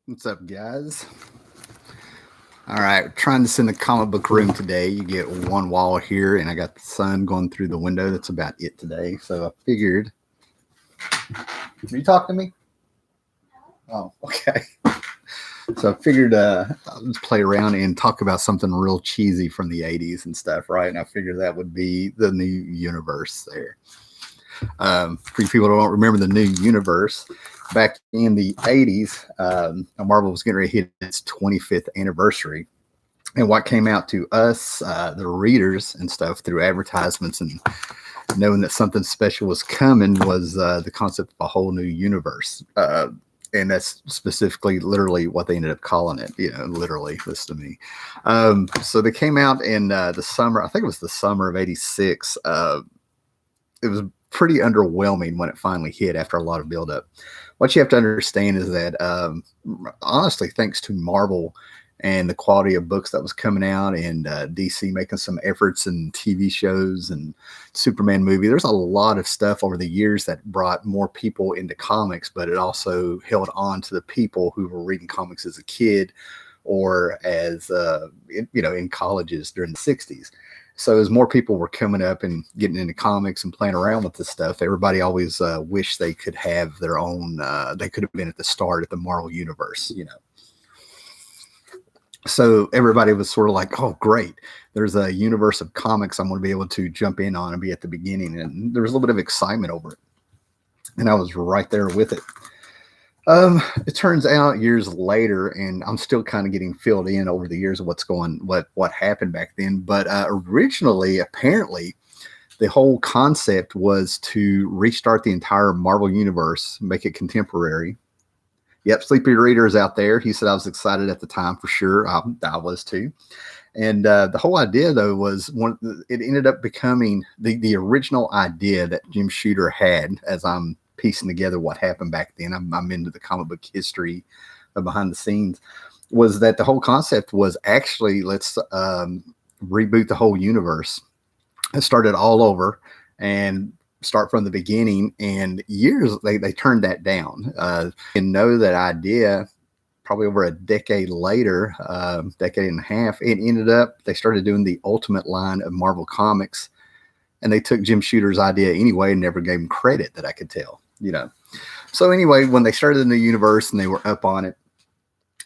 What's up, guys? All right, trying this in the comic book room today. You get one wall here, and I got the sun going through the window. That's about it today. So I figured. Are you talking to me? Oh, okay. So I figured I'll just play around and talk about something real cheesy from the 80s and stuff, right? And I figured that would be the new universe there. For you people who don't remember the new universe, back in the 80s, Marvel was getting ready to hit its 25th anniversary. And what came out to us, the readers and stuff, through advertisements and knowing that something special was coming, was the concept of a whole new universe. And that's specifically literally what they ended up calling it, literally, listen to me. So they came out in the summer, I think it was the summer of 86. It was pretty underwhelming when it finally hit after a lot of buildup. What you have to understand is that, honestly, thanks to Marvel and the quality of books that was coming out, and DC making some efforts in TV shows and Superman movie, there's a lot of stuff over the years that brought more people into comics, but it also held on to the people who were reading comics as a kid or as, in colleges during the 60s. So as more people were coming up and getting into comics and playing around with this stuff, everybody always wished they could have their own, they could have been at the start at the Marvel Universe, So everybody was sort of like, oh, great, there's a universe of comics I'm going to be able to jump in on and be at the beginning. And there was a little bit of excitement over it. And I was right there with it. It turns out years later, and I'm still kind of getting filled in over the years of what happened back then. But originally, apparently, the whole concept was to restart the entire Marvel universe, make it contemporary. Yep, Sleepy Reader is out there. He said I was excited at the time for sure. I was too. And the whole idea, though, was it ended up becoming the original idea that Jim Shooter had, as I'm piecing together what happened back then. I'm into the comic book history behind the scenes, was that the whole concept was actually, let's reboot the whole universe and start it all over and start from the beginning. And they turned that down. And know that idea probably over a decade later, decade and a half, it ended up, they started doing the Ultimate line of Marvel Comics, and they took Jim Shooter's idea anyway and never gave him credit that I could tell, So anyway, when they started the new universe and they were up on it,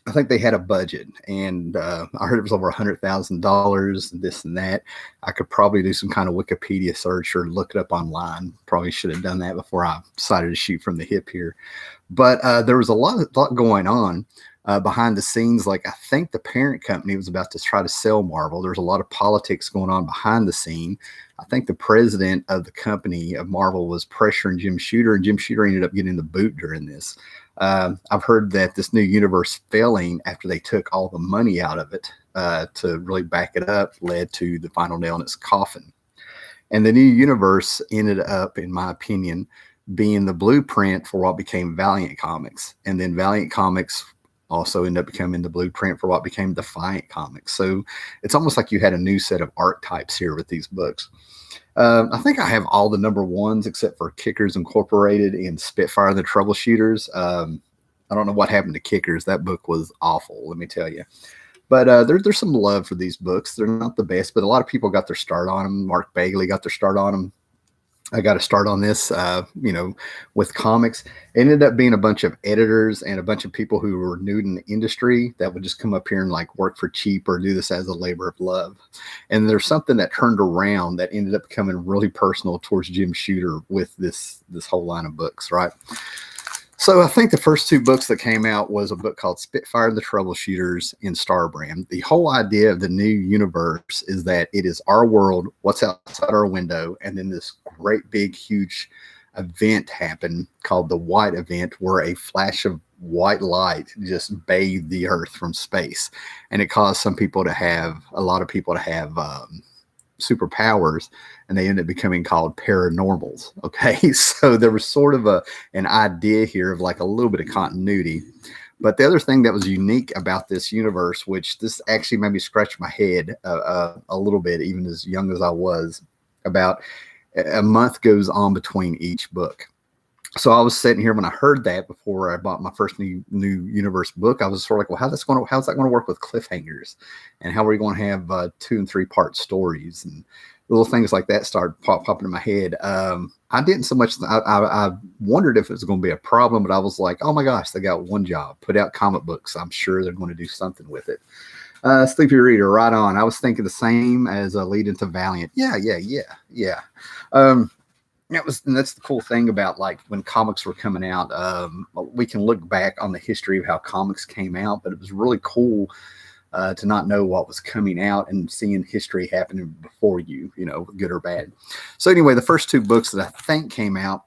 I think they had a budget, and I heard it was over $100,000, this and that. I could probably do some kind of Wikipedia search or look it up online. Probably should have done that before I decided to shoot from the hip here. But there was a lot going on behind the scenes. Like, I think the parent company was about to try to sell Marvel. There's a lot of politics going on behind the scene. I think the president of the company of Marvel was pressuring Jim Shooter, and Jim Shooter ended up getting the boot during this. I've heard that this new universe failing after they took all the money out of it to really back it up led to the final nail in its coffin. And the new universe ended up, in my opinion, being the blueprint for what became Valiant Comics. And then Valiant Comics also ended up becoming the blueprint for what became Defiant Comics. So it's almost like you had a new set of archetypes here with these books. I think I have all the number ones except for Kickers Incorporated and Spitfire the Troubleshooters. I don't know what happened to Kickers. That book was awful, let me tell you. But there's some love for these books. They're not the best, but a lot of people got their start on them. Mark Bagley got their start on them. I got to start on this, with comics. It ended up being a bunch of editors and a bunch of people who were new in the industry that would just come up here and like work for cheap or do this as a labor of love. And there's something that turned around that ended up becoming really personal towards Jim Shooter with this whole line of books, right? So I think the first two books that came out was a book called Spitfire the Troubleshooters and Starbrand. The whole idea of the new universe is that it is our world, what's outside our window, and then this great big huge event happened called the White Event, where a flash of white light just bathed the earth from space, and it caused a lot of people to have superpowers, and they ended up becoming called paranormals. Okay, so there was sort of an idea here of like a little bit of continuity. But the other thing that was unique about this universe, which this actually made me scratch my head a little bit, even as young as I was, about a month goes on between each book. So I was sitting here when I heard that before I bought my first new universe book. I was sort of like, well, how's that going to work with cliffhangers, and how are we going to have 2 and 3 part stories, and little things like that started popping in my head. I didn't so much. I wondered if it was going to be a problem, but I was like, oh my gosh, they got one job: put out comic books. I'm sure they're going to do something with it. Sleepy Reader, right on. I was thinking the same as a lead into Valiant. Yeah. Um, and that's the cool thing about like when comics were coming out. We can look back on the history of how comics came out, but it was really cool to not know what was coming out and seeing history happening before you, good or bad. So anyway, the first 2 books that I think came out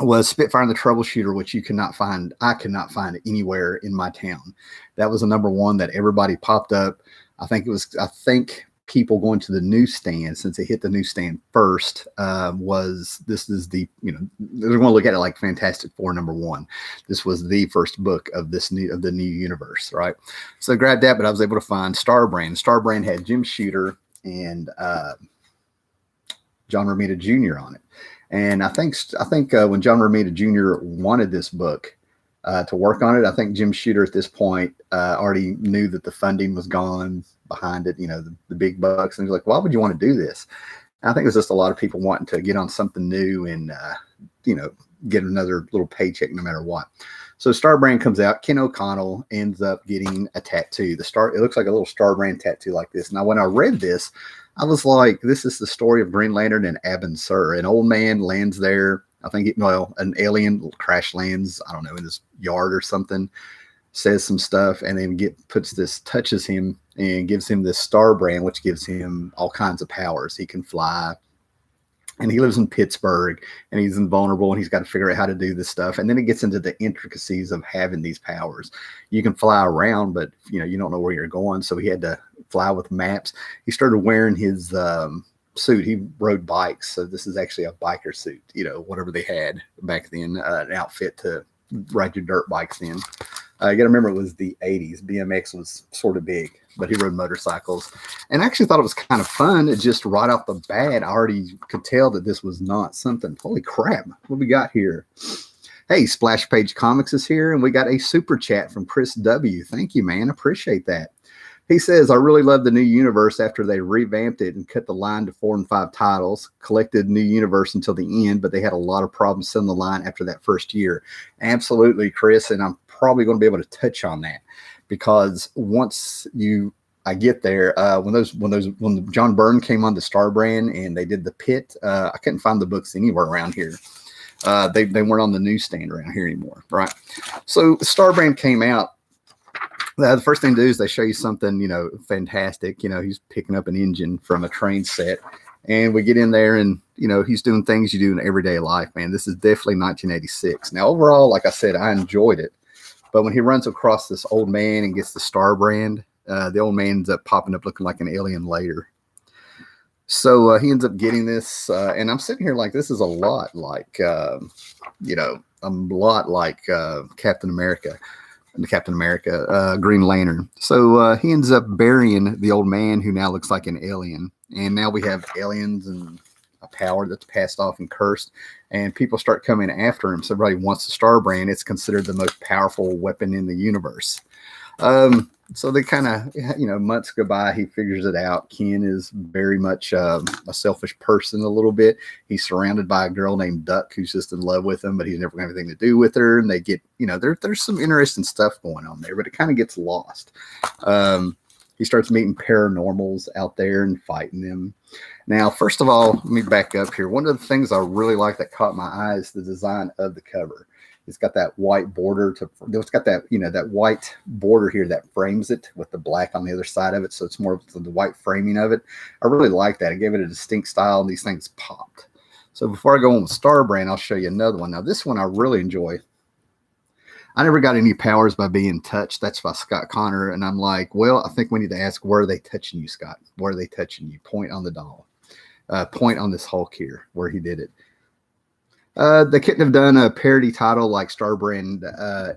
was Spitfire and the Troubleshooter, which I could not find anywhere in my town. That was the number 1 that everybody popped up. I think people going to the newsstand, since they hit the newsstand first, this is the, they're going to look at it like Fantastic Four number 1. This was the first book of the new universe, right? So I grabbed that, but I was able to find Starbrand. Starbrand had Jim Shooter and John Romita Jr. on it. And I think when John Romita Jr. wanted this book to work on it, I think Jim Shooter at this point already knew that the funding was gone behind it, the big bucks. And he's like, why would you want to do this? And I think it was just a lot of people wanting to get on something new and, get another little paycheck no matter what. So Starbrand comes out. Ken O'Connell ends up getting a tattoo. It looks like a little Starbrand tattoo like this. Now, when I read this, I was like, this is the story of Green Lantern and Abin Sur. An old man lands there. I think, an alien crash lands, I don't know, in his yard or something, says some stuff, and then touches him and gives him this Starbrand, which gives him all kinds of powers. He can fly, and he lives in Pittsburgh, and he's invulnerable, and he's got to figure out how to do this stuff. And then it gets into the intricacies of having these powers. You can fly around, but you don't know where you're going. So he had to fly with maps. He started wearing his suit. He rode bikes, so this is actually a biker suit. Whatever they had back then, an outfit to ride your dirt bikes in. You got to remember, it was the 80s. BMX was sort of big, but he rode motorcycles. And I actually thought it was kind of fun. It just right off the bat, I already could tell that this was not something. Holy crap, what we got here? Hey, Splash Page Comics is here, and we got a super chat from Chris W. Thank you, man. Appreciate that. He says, I really love the new universe after they revamped it and cut the line to 4 and 5 titles, collected new universe until the end, but they had a lot of problems selling the line after that first year. Absolutely, Chris, and I'm probably going to be able to touch on that, because once I get there, when John Byrne came on the Starbrand and they did the Pit, I couldn't find the books anywhere around here. They weren't on the newsstand around here anymore, right? So Starbrand came out. The first thing to do is they show you something, fantastic. He's picking up an engine from a train set, and we get in there, and he's doing things you do in everyday life, man. This is definitely 1986. Now, overall, like I said, I enjoyed it, but when he runs across this old man and gets the Starbrand, the old man ends up popping up looking like an alien later. So he ends up getting this, and I'm sitting here like, this is a lot like, Captain America. Green Lantern. So he ends up burying the old man, who now looks like an alien. And now we have aliens and a power that's passed off and cursed. And people start coming after him. So everybody wants the Starbrand. It's considered the most powerful weapon in the universe. So they kind of, months go by. He figures it out. Ken is very much a selfish person a little bit. He's surrounded by a girl named Duck who's just in love with him, but he's never going to have anything to do with her. And they get, there's some interesting stuff going on there, but it kind of gets lost. He starts meeting paranormals out there and fighting them. Now, first of all, let me back up here. One of the things I really like that caught my eye is the design of the cover. It's got that white border it's got that, that white border here that frames it with the black on the other side of it. So it's more of the white framing of it. I really like that. It gave it a distinct style, and these things popped. So before I go on with Starbrand, I'll show you another one. Now, this one I really enjoy. I never got any powers by being touched. That's by Scott Connor. And I'm like, well, I think we need to ask, where are they touching you, Scott? Where are they touching you? Point on the doll. Point on this Hulk here, where he did it. They couldn't have done a parody title like Starbrand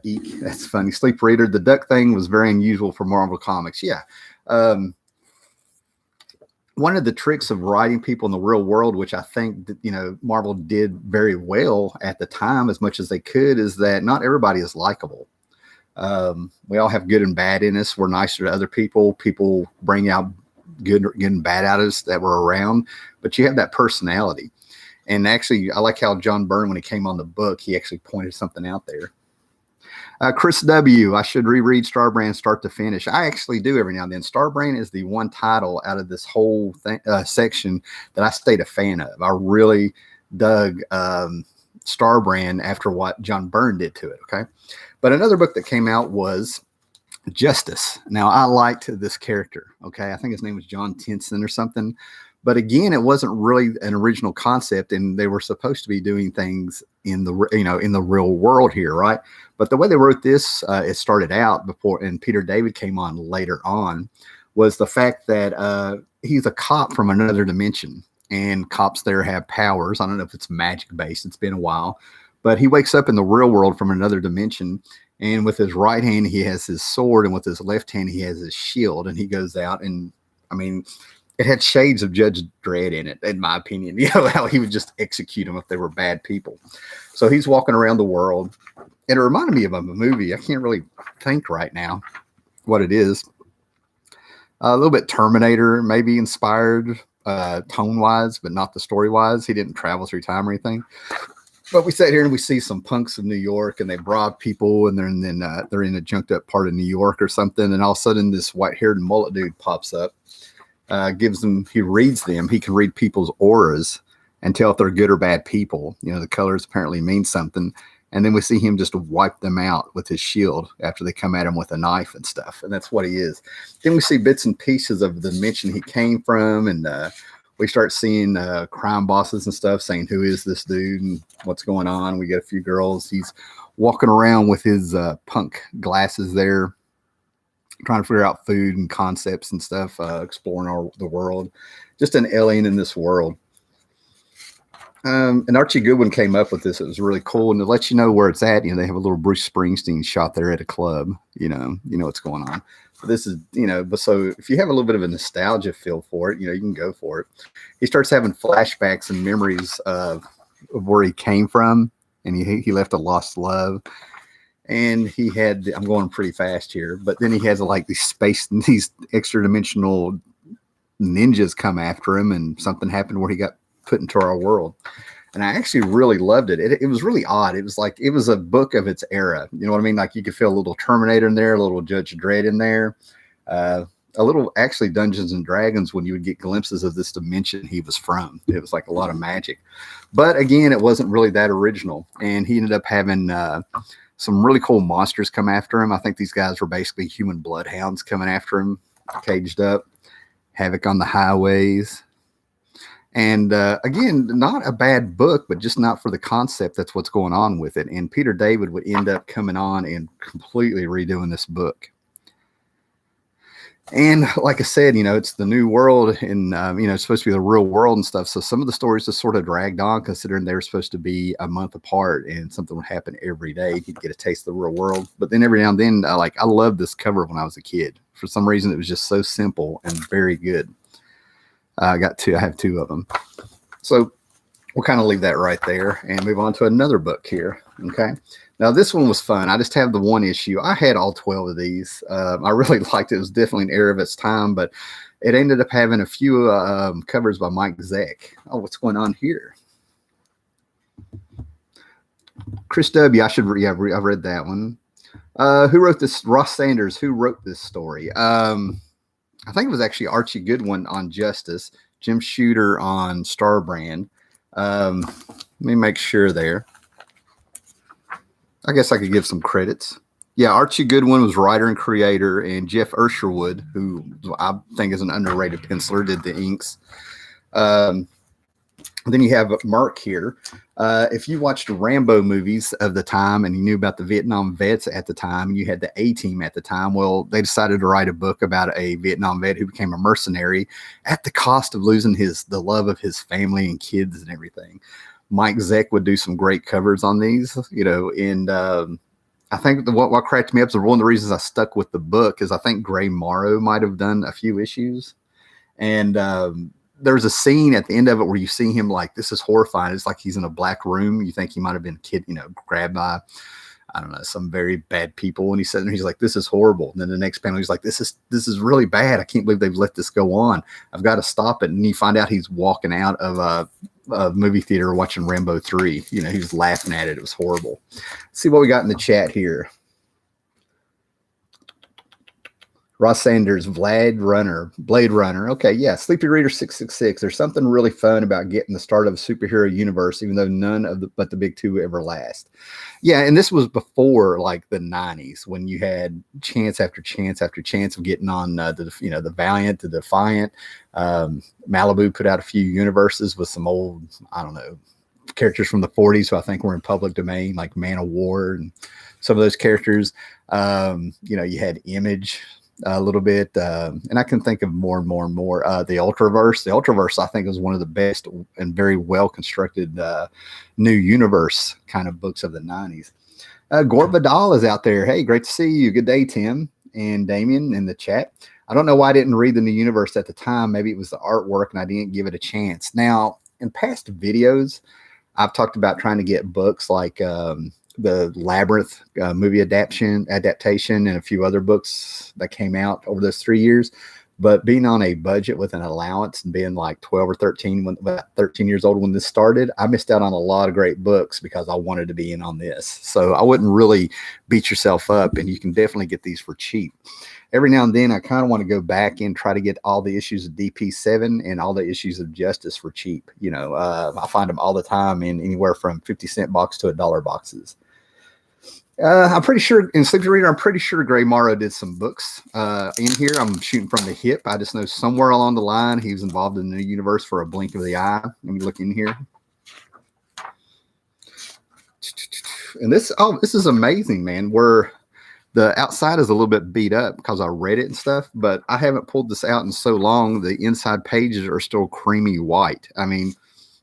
Eek. That's funny. Sleep Reader. The duck thing was very unusual for Marvel Comics. Yeah. one of the tricks of writing people in the real world, which I think that, you know, Marvel did very well at the time, as much as they could, is that not everybody is likable. We all have good and bad in us. We're nicer to other people. People bring out good and bad out of us that were around, but you have that personality. And actually, I like how John Byrne, when he came on the book, he actually pointed something out there. Chris W., I should reread Starbrand start to finish. I actually do every now and then. Starbrand is the one title out of this whole section that I stayed a fan of. I really dug Starbrand after what John Byrne did to it, okay? But another book that came out was Justice. Now, I liked this character, okay? I think his name was John Tenson or something. But again, it wasn't really an original concept, and they were supposed to be doing things in the, you know, in the real world here, right? But the way they wrote this, it started out before, and Peter David came on later on, was the fact that he's a cop from another dimension, and cops there have powers. I don't know if it's magic based. It's been a while, but he wakes up in the real world from another dimension, and with his right hand he has his sword, and with his left hand he has his shield, and he goes out, and I mean, it had shades of Judge Dredd in it, in my opinion. You know, how he would just execute them if they were bad people. So he's walking around the world. And it reminded me of a movie. I can't really think right now what it is. A little bit Terminator, maybe inspired tone-wise, but not the story-wise. He didn't travel through time or anything. But we sat here and we see some punks of New York, and they rob people, and they're in a junked-up part of New York or something. And all of a sudden, this white-haired mullet dude pops up. Gives them, he reads them. He can read people's auras and tell if they're good or bad people. You know, the colors apparently mean something. And then we see him just wipe them out with his shield after they come at him with a knife and stuff. And that's what he is. Then we see bits and pieces of the dimension he came from. And we start seeing crime bosses and stuff saying, who is this dude and what's going on? We get a few girls. He's walking around with his punk glasses there, trying to figure out food and concepts and stuff, exploring the world, just an alien in this world. And Archie Goodwin came up with this. It was really cool. And to let you know where it's at, you know, they have a little Bruce Springsteen shot there at a club, you know what's going on. So this is, you know, but so if you have a little bit of a nostalgia feel for it, you know, you can go for it. He starts having flashbacks and memories of where he came from, and he left a lost love. And he had, I'm going pretty fast here, but then he has like these extra dimensional ninjas come after him, and something happened where he got put into our world. And I actually really loved it. It was really odd. It was like, it was a book of its era. You know what I mean? Like you could feel a little Terminator in there, a little Judge Dredd in there, a little actually Dungeons and Dragons when you would get glimpses of this dimension he was from. It was like a lot of magic. But again, it wasn't really that original. And he ended up having some really cool monsters come after him. I think these guys were basically human bloodhounds coming after him, caged up, havoc on the highways. And again, not a bad book, but just not for the concept. That's what's going on with it. And Peter David would end up coming on and completely redoing this book. And like I said, you know, it's the new world, and, you know, it's supposed to be the real world and stuff. So some of the stories just sort of dragged on, considering they were supposed to be a month apart and something would happen every day. You'd get a taste of the real world. But then every now and then, I loved this cover when I was a kid. For some reason, it was just so simple and very good. I have two of them. So we'll kind of leave that right there and move on to another book here. Okay. Now, this one was fun. I just have the one issue. I had all 12 of these. I really liked it. It was definitely an error of its time, but it ended up having a few covers by Mike Zeck. Oh, what's going on here? Chris W. I've read that one. Who wrote this? Ross Sanders. Who wrote this story? I think it was actually Archie Goodwin on Justice, Jim Shooter on Starbrand. Let me make sure there. I guess I could give some credits. Yeah, Archie Goodwin was writer and creator, and Jeff Ursherwood, who I think is an underrated penciler, did the inks. Then you have Mark here. If you watched the Rambo movies of the time and you knew about the Vietnam vets at the time, and you had the A-Team at the time, well, they decided to write a book about a Vietnam vet who became a mercenary at the cost of losing the love of his family and kids and everything. Mike Zeck would do some great covers on these, you know, and I think what cracked me up is one of the reasons I stuck with the book is I think Gray Morrow might have done a few issues. And there's a scene at the end of it where you see him like, this is horrifying. It's like he's in a black room. You think he might have been grabbed by, I don't know, some very bad people. And he's sitting there, he's like, this is horrible. And then the next panel, he's like, this is really bad. I can't believe they've let this go on. I've got to stop it. And you find out he's walking out of a movie theater watching Rambo 3. He was laughing at it. It was horrible. Let's see what we got in the chat here. Ross Sanders, Blade Runner. Okay, yeah, Sleepy Reader 666. There's something really fun about getting the start of a superhero universe, even though none of but the big two ever last. Yeah, and this was before like the 90s when you had chance after chance after chance of getting on the Valiant, the Defiant. Malibu put out a few universes with some old, I don't know, characters from the 40s who I think were in public domain, like Man of War and some of those characters. You had Image a little bit, and I can think of more and more and more. The Ultraverse I think is one of the best and very well constructed new universe kind of books of the 90s. Gort Vidal is out there. Hey, great to see you. Good day, Tim and Damien in the chat. I don't know why I didn't read the new universe at the time. Maybe it was the artwork and I didn't give it a chance. Now, in past videos, I've talked about trying to get books like the Labyrinth movie adaptation and a few other books that came out over those 3 years. But being on a budget with an allowance and being like 12 or 13, about 13 years old when this started, I missed out on a lot of great books because I wanted to be in on this. So I wouldn't really beat yourself up, and you can definitely get these for cheap. Every now and then, I kind of want to go back and try to get all the issues of DP7 and all the issues of Justice for cheap. I find them all the time in anywhere from 50-cent box to $1 boxes. I'm pretty sure in Sleepy Reader, I'm pretty sure Gray Morrow did some books in here. I'm shooting from the hip. I just know somewhere along the line he was involved in the new universe for a blink of the eye. Let me look in here. And this is amazing, man. Where the outside is a little bit beat up because I read it and stuff, but I haven't pulled this out in so long. The inside pages are still creamy white. I mean,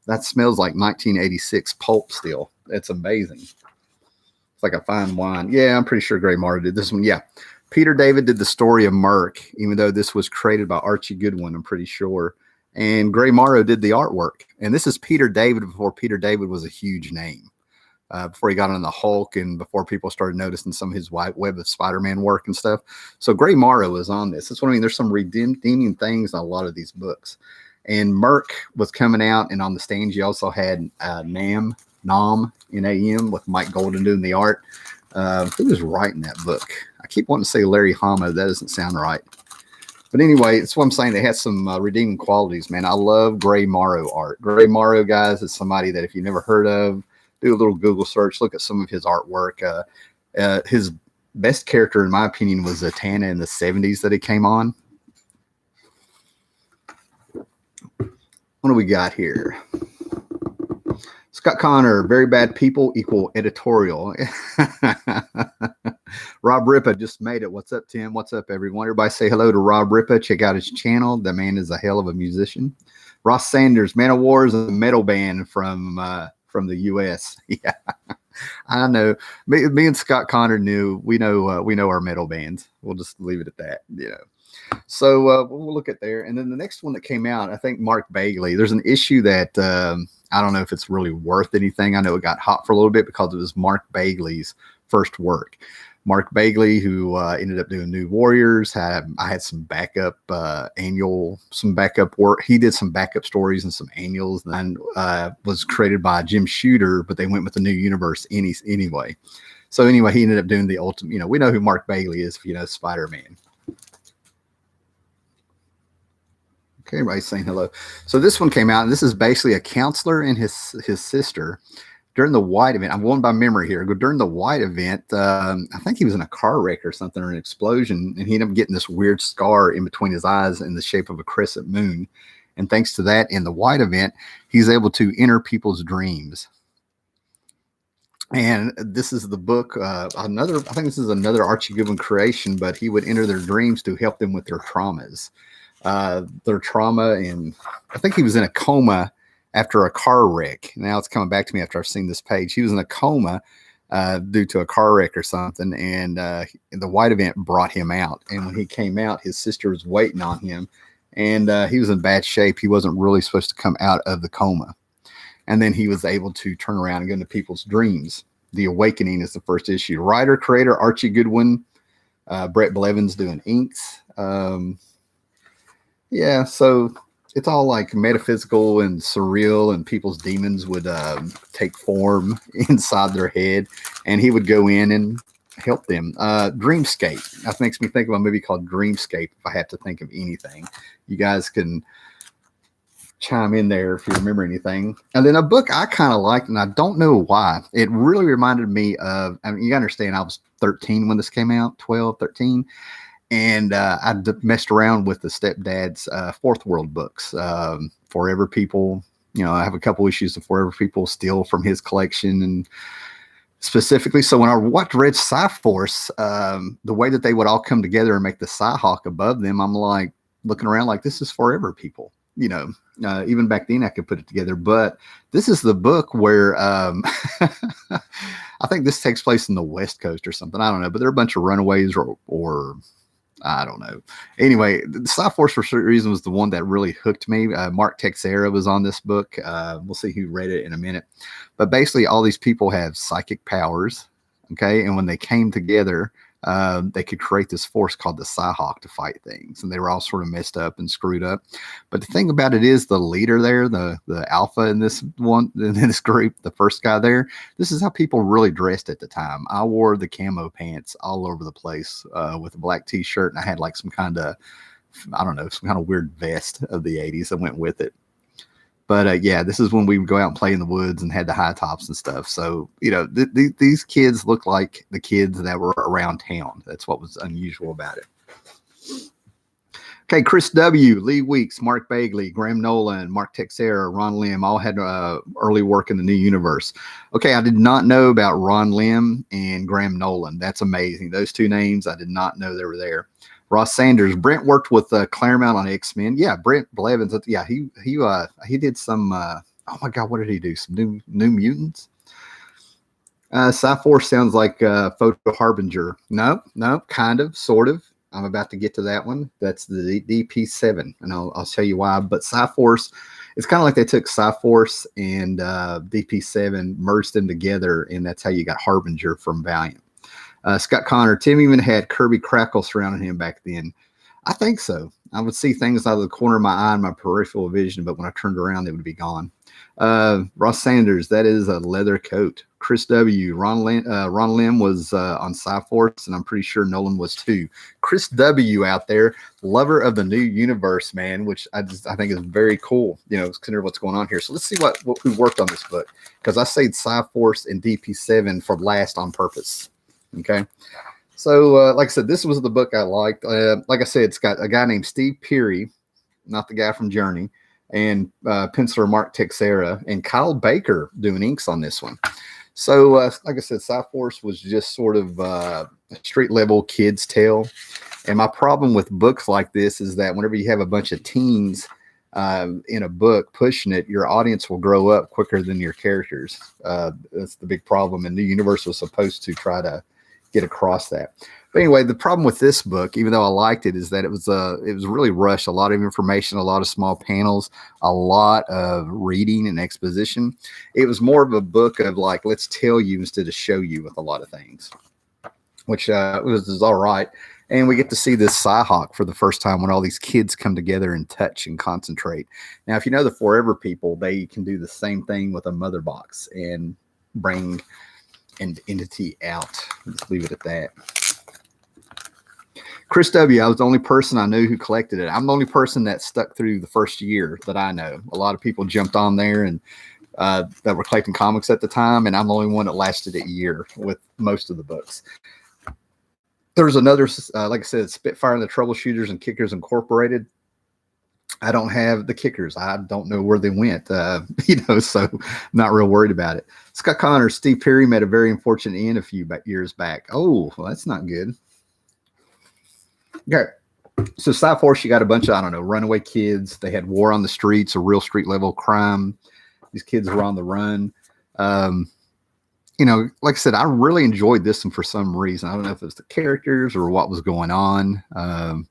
that smells like 1986 pulp still. It's amazing. It's like a fine wine. Yeah, I'm pretty sure Gray Morrow did this one. Yeah. Peter David did the story of Merc, even though this was created by Archie Goodwin, I'm pretty sure. And Gray Morrow did the artwork. And this is Peter David before Peter David was a huge name. Before he got on the Hulk and before people started noticing some of his White Web of Spider-Man work and stuff. So Gray Morrow is on this. That's what I mean. There's some redeeming things in a lot of these books. And Merc was coming out, and on the stage you also had Nam, N-A-M, with Mike Golden doing the art. Who was writing that book? I keep wanting to say Larry Hama. That doesn't sound right. But anyway, it's what I'm saying. They had some redeeming qualities, man. I love Gray Morrow art. Gray Morrow, guys, is somebody that if you've never heard of, do a little Google search, look at some of his artwork. His best character, in my opinion, was Zatanna in the 70s that he came on. What do we got here? Scott Connor, very bad people equal editorial. Rob Ripa just made it. What's up, Tim? What's up, everyone? Everybody say hello to Rob Ripa. Check out his channel. The man is a hell of a musician. Ross Sanders, Man of War is a metal band from the U.S. Yeah, I know. Me and Scott Connor we know our metal bands. We'll just leave it at that, So we'll look at there. And then the next one that came out, I think Mark Bagley. There's an issue that I don't know if it's really worth anything. I know it got hot for a little bit because it was Mark Bagley's first work. Mark Bagley, who ended up doing New Warriors. I had some backup work. He did some backup stories and some annuals, and was created by Jim Shooter, but they went with the new universe anyway. So anyway, he ended up doing the ultimate. We know who Mark Bagley is if you know Spider-Man. Okay, everybody's saying hello. So this one came out, and this is basically a counselor and his sister during the White event. I'm going by memory here. During the White event, I think he was in a car wreck or something, or an explosion, and he ended up getting this weird scar in between his eyes in the shape of a crescent moon. And thanks to that, in the White event, he's able to enter people's dreams. And this is the book, I think this is another Archie Goodwin creation, but he would enter their dreams to help them with their traumas. Their trauma, and I think he was in a coma after a car wreck. Now it's coming back to me after I've seen this page. He was in a coma due to a car wreck or something, and the White event brought him out. And when he came out, his sister was waiting on him, and he was in bad shape. He wasn't really supposed to come out of the coma. And then he was able to turn around and go into people's dreams. The Awakening is the first issue. Writer, creator, Archie Goodwin. Brett Blevins doing inks. Yeah, so it's all like metaphysical and surreal, and people's demons would take form inside their head, and he would go in and help them. Dreamscape. That makes me think of a movie called Dreamscape, if I have to think of anything. You guys can chime in there if you remember anything. And then a book I kind of liked, and I don't know why. It really reminded me of, I mean, you understand, I was 13 when this came out, 12, 13. And I messed around with the stepdad's Fourth World books, Forever People. You know, I have a couple issues of Forever People still from his collection. And specifically, so when I read Psy-Force, the way that they would all come together and make the Psy-Hawk above them, I'm like looking around like, this is Forever People. You know, even back then I could put it together. But this is the book where I think this takes place in the West Coast or something. I don't know. But they're a bunch of runaways or I don't know. Anyway, Psy-Force for certain reason was the one that really hooked me. Mark Texeira was on this book. We'll see who read it in a minute. But basically, all these people have psychic powers. Okay. And when they came together, they could create this force called the Psy-Hawk to fight things. And they were all sort of messed up and screwed up. But the thing about it is the leader there, the alpha in this one, in this group, the first guy there, this is how people really dressed at the time. I wore the camo pants all over the place with a black t-shirt. And I had like some kind of, I don't know, some kind of weird vest of the 80s that went with it. But yeah, this is when we would go out and play in the woods and had the high tops and stuff. So, you know, these kids look like the kids that were around town. That's what was unusual about it. Okay, Chris W., Lee Weeks, Mark Bagley, Graham Nolan, Mark Texeira, Ron Lim all had early work in the New Universe. Okay, I did not know about Ron Lim and Graham Nolan. That's amazing. Those two names, I did not know they were there. Ross Sanders. Brent worked with Claremont on X-Men. Yeah, Brent Blevins. Yeah, he did some. Oh my God, what did he do? Some New Mutants. Psy-Force sounds like Photo Harbinger. No, kind of, sort of. I'm about to get to that one. That's the DP7, and I'll tell you why. But Psy-Force, it's kind of like they took Psy-Force and DP7, merged them together, and that's how you got Harbinger from Valiant. Scott Connor, Tim even had Kirby Crackle surrounding him back then. I think so. I would see things out of the corner of my eye in my peripheral vision, but when I turned around, they would be gone. Ross Sanders, that is a leather coat. Chris W., Ron Lim was on Psy-Force, and I'm pretty sure Nolan was too. Chris W. out there, lover of the New Universe, man, which I think is very cool. You know, consider what's going on here. So let's see what who worked on this book, because I saved Psy-Force and DP7 for last on purpose. Okay, so like I said, this was the book I liked. Like I said, it's got a guy named Steve Peary, not the guy from Journey, and penciler Mark Texeira, and Kyle Baker doing inks on this one. So like I said, Psy-Force was just sort of a street level kid's tale. And my problem with books like this is that whenever you have a bunch of teens in a book pushing it, your audience will grow up quicker than your characters. That's the big problem. And the universe was supposed to try to get across that. But anyway, the problem with this book, even though I liked it, is that it was really rushed. A lot of information, a lot of small panels, a lot of reading and exposition. It was more of a book of like, let's tell you instead of show you with a lot of things, which was all right. And we get to see this Psy-Hawk for the first time when all these kids come together and touch and concentrate. Now, if you know the Forever People, they can do the same thing with a mother box and bring an entity out. Let's leave it at that. Chris W., I was the only person I knew who collected it. I'm the only person that stuck through the first year that I know. A lot of people jumped on there and that were collecting comics at the time, and I'm the only one that lasted a year with most of the books. There's another, like I said, Spitfire and the Troubleshooters and Kickers Incorporated. I don't have the Kickers. I don't know where they went, so I'm not real worried about it. Scott Connor, Steve Peary met a very unfortunate end a few years back. Oh, well, that's not good. Okay. So Psy-Force, you got a bunch of, I don't know, runaway kids. They had war on the streets, a real street level crime. These kids were on the run. like I said, I really enjoyed this one for some reason. I don't know if it's the characters or what was going on.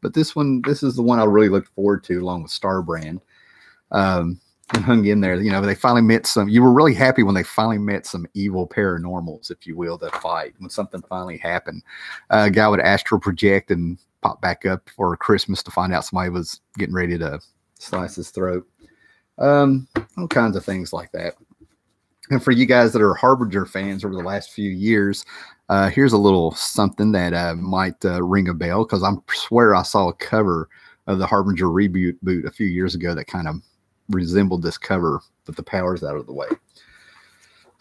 But this is the one I really looked forward to along with Starbrand. And hung in there. They finally met you were really happy when they finally met some evil paranormals, if you will, that fight, when something finally happened. A guy would astral project and pop back up for Christmas to find out somebody was getting ready to slice his throat. All kinds of things like that. And for you guys that are Harbinger fans over the last few years, here's a little something that might ring a bell, because I swear I saw a cover of the Harbinger reboot a few years ago that kind of resembled this cover with the powers out of the way.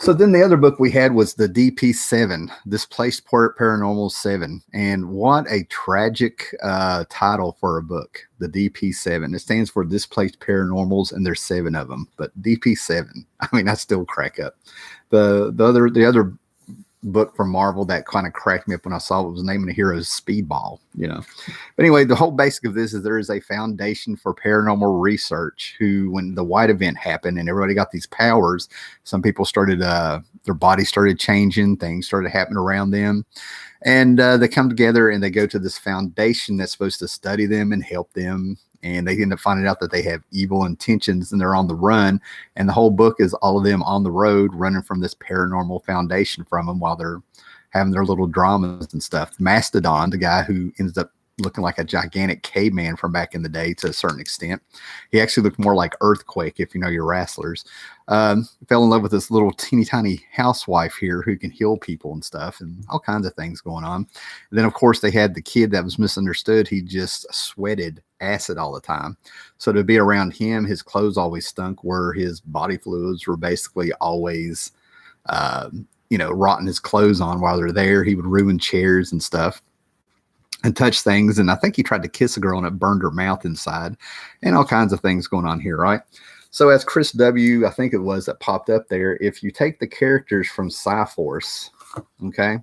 So then the other book we had was the DP7, Displaced Paranormal 7. And what a tragic title for a book, the DP7. It stands for Displaced Paranormals, and there's 7 of them. But DP7, I mean, I still crack up. The other book from Marvel that kind of cracked me up when I saw it was naming the heroes Speedball, But anyway, the whole basic of this is there is a foundation for paranormal research who, when the White event happened and everybody got these powers, some people started, their bodies started changing, things started happening around them. And they come together and they go to this foundation that's supposed to study them and help them. And they end up finding out that they have evil intentions and they're on the run. And the whole book is all of them on the road running from this paranormal foundation from them while they're having their little dramas and stuff. Mastodon, the guy who ends up looking like a gigantic caveman from back in the day to a certain extent. He actually looked more like Earthquake, if you know your wrestlers. Fell in love with this little teeny tiny housewife here who can heal people and stuff, and all kinds of things going on. And then, of course, they had the kid that was misunderstood. He just sweated acid all the time. So to be around him, his clothes always stunk, where his body fluids were basically always, rotting his clothes on while they're there. He would ruin chairs and stuff and touch things. And I think he tried to kiss a girl and it burned her mouth inside, and all kinds of things going on here, right? So as Chris W., I think it was, that popped up there, if you take the characters from Psi-Force, okay,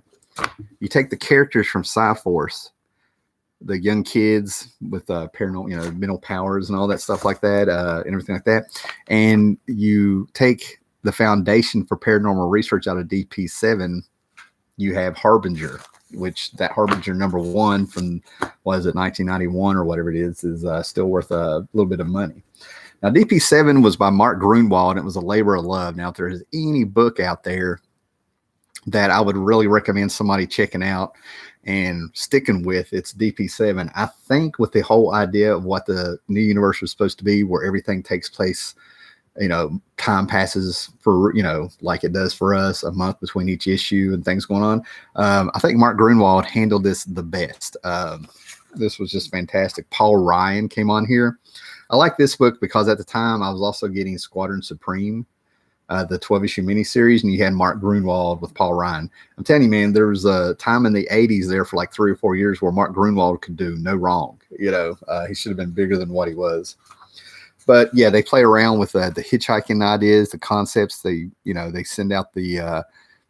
you take the characters from Psi-Force, the young kids with paranormal, mental powers and all that stuff like that, and everything like that, and you take the foundation for paranormal research out of DP7, you have Harbinger, which that Harbinger #1 from, what is it, 1991 or whatever it is still worth a little bit of money. Now, DP7 was by Mark Grunwald, and it was a labor of love. Now, if there is any book out there that I would really recommend somebody checking out and sticking with, it's DP7. I think with the whole idea of what the new universe was supposed to be, where everything takes place, time passes for, like it does for us, a month between each issue and things going on. I think Mark Grunwald handled this the best. This was just fantastic. Paul Ryan came on here. I like this book because at the time I was also getting Squadron Supreme, the 12-issue miniseries, and you had Mark Grunwald with Paul Ryan. I'm telling you, man, there was a time in the 80s there for like 3 or 4 years where Mark Grunwald could do no wrong. He should have been bigger than what he was. But yeah, they play around with the hitchhiking ideas, the concepts. They send out the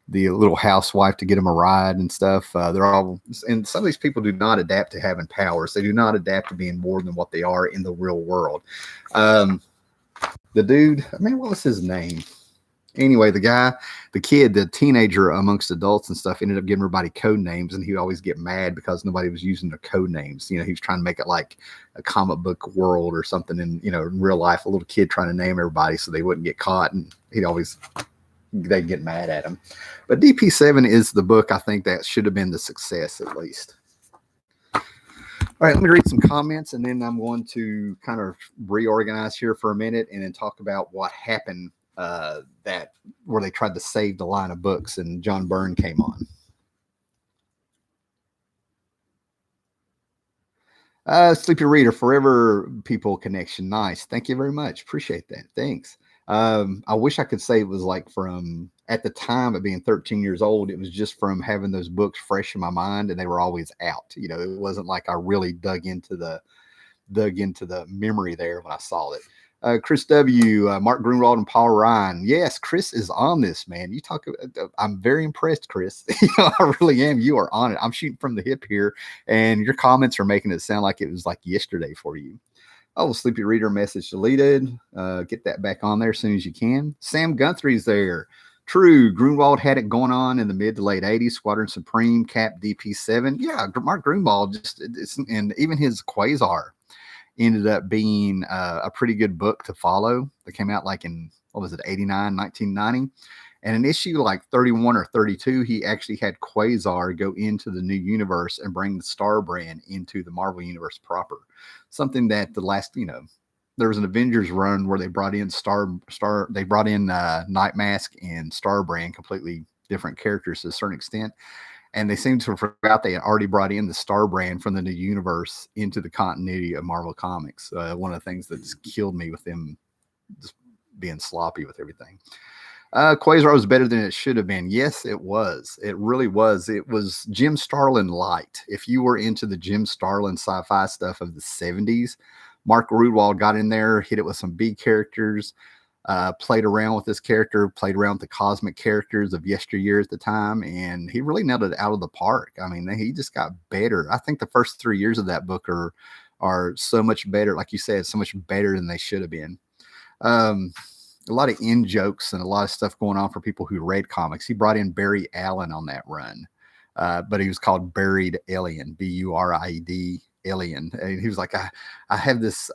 little housewife to get them a ride and stuff. They're all, and some of these people do not adapt to having powers. They do not adapt to being more than what they are in the real world. The dude, what was his name? Anyway, the kid, the teenager amongst adults and stuff, ended up giving everybody code names, and he'd always get mad because nobody was using their code names. He was trying to make it like a comic book world or something, and in real life, a little kid trying to name everybody so they wouldn't get caught, and they'd get mad at him. But DP7 is the book I think that should have been the success, at least. All right, let me read some comments, and then I'm going to kind of reorganize here for a minute and then talk about what happened where they tried to save the line of books and John Byrne came on. Sleepy Reader, Forever People Connection. Nice. Thank you very much. Appreciate that. Thanks. I wish I could say it was like from, at the time of being 13 years old, it was just from having those books fresh in my mind, and they were always out. It wasn't like I really dug into the memory there when I saw it. Chris W., Mark Grunwald, and Paul Ryan. Yes, Chris is on this, man. I'm very impressed, Chris. I really am. You are on it. I'm shooting from the hip here, and your comments are making it sound like it was like yesterday for you. Oh, Sleepy Reader message deleted. Get that back on there as soon as you can. Sam Guthrie's there. True. Grunwald had it going on in the mid to late 80s. Squadron Supreme, Cap DP7. Yeah, Mark Grunwald and even his Quasar ended up being a pretty good book to follow. That came out like in, what was it, 89, 1990. And in issue like 31 or 32, he actually had Quasar go into the new universe and bring the Star brand into the Marvel universe proper. Something that the last, there was an Avengers run where they brought in they brought in Night Mask and Star brand, completely different characters to a certain extent. And they seem to have forgot they had already brought in the Star brand from the new universe into the continuity of Marvel Comics. One of the things that's killed me with them just being sloppy with everything. Quasar was better than it should have been. Yes, it was. It really was. It was Jim Starlin light. If you were into the Jim Starlin sci-fi stuff of the 70s, Mark Grunwald got in there, hit it with some B characters, played around with this character, played around with the cosmic characters of yesteryear at the time, and he really nailed it out of the park. I mean, he just got better. I think the first 3 years of that book are so much better, like you said, so much better than they should have been. A lot of in jokes and a lot of stuff going on for people who read comics. He brought in Barry Allen on that run, but he was called Buried Alien, Buried Alien. And he was like, I have this.